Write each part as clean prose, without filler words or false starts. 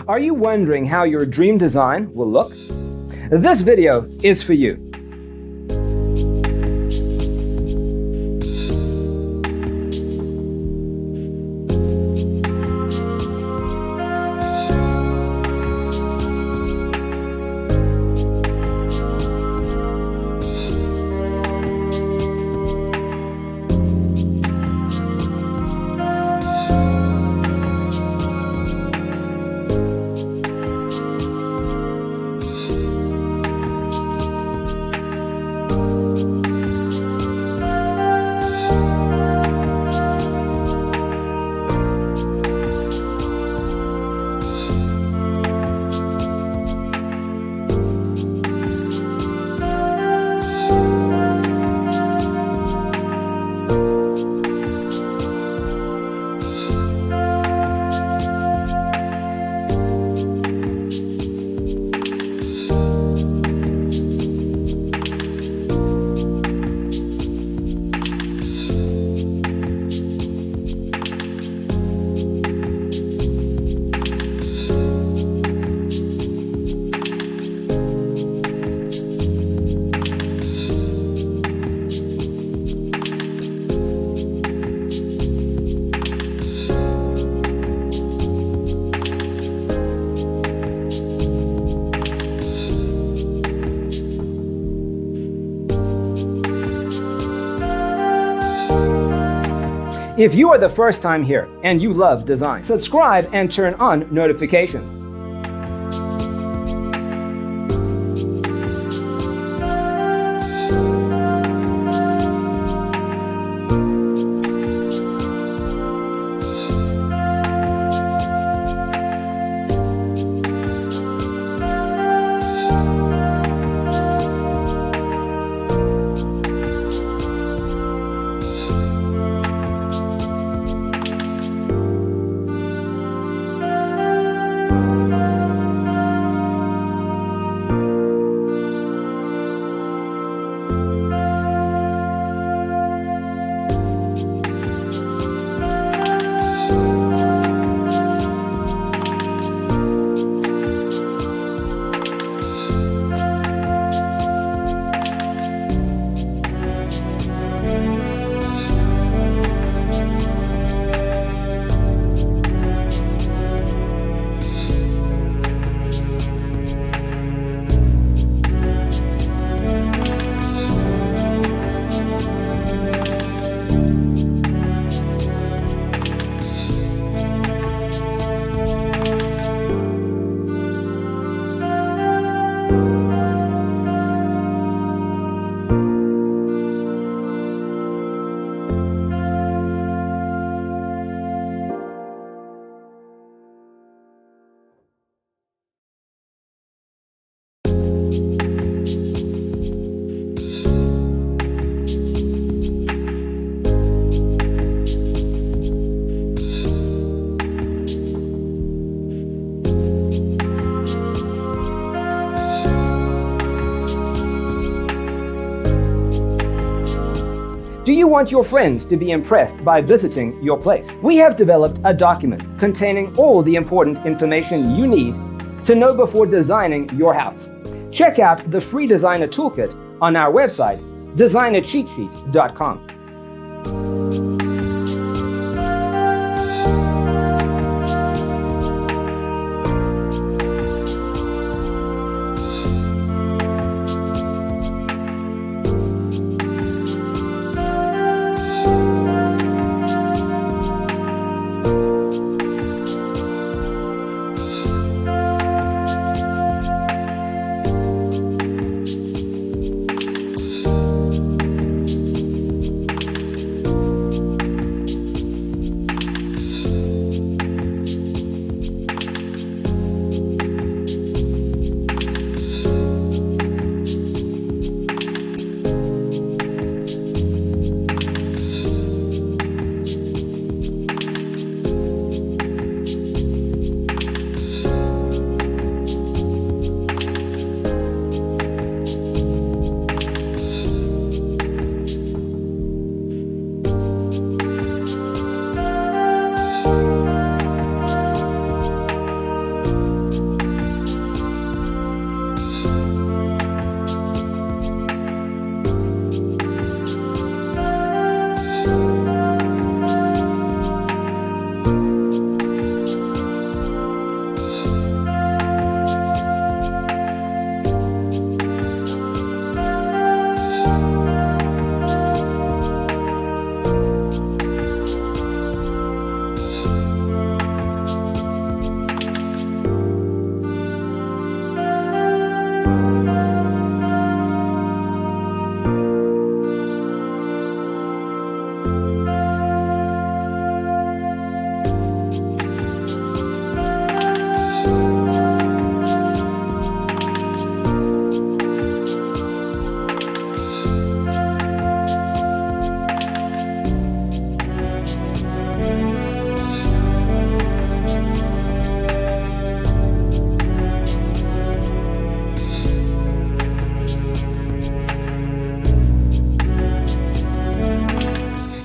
Are you wondering how your dream design will look? This video is for you. If you are the first time here and you love design, subscribe and turn on notifications. Do you want your friends to be impressed by visiting your place? We have developed a document containing all the important information you need to know before designing your house. Check out the free designer toolkit on our website, designercheatsheet.com.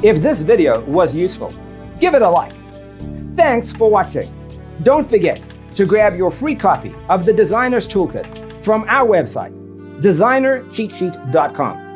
If this video was useful, give it a like. Thanks for watching. Don't forget to grab your free copy of the Designer's Toolkit from our website, designercheatsheet.com.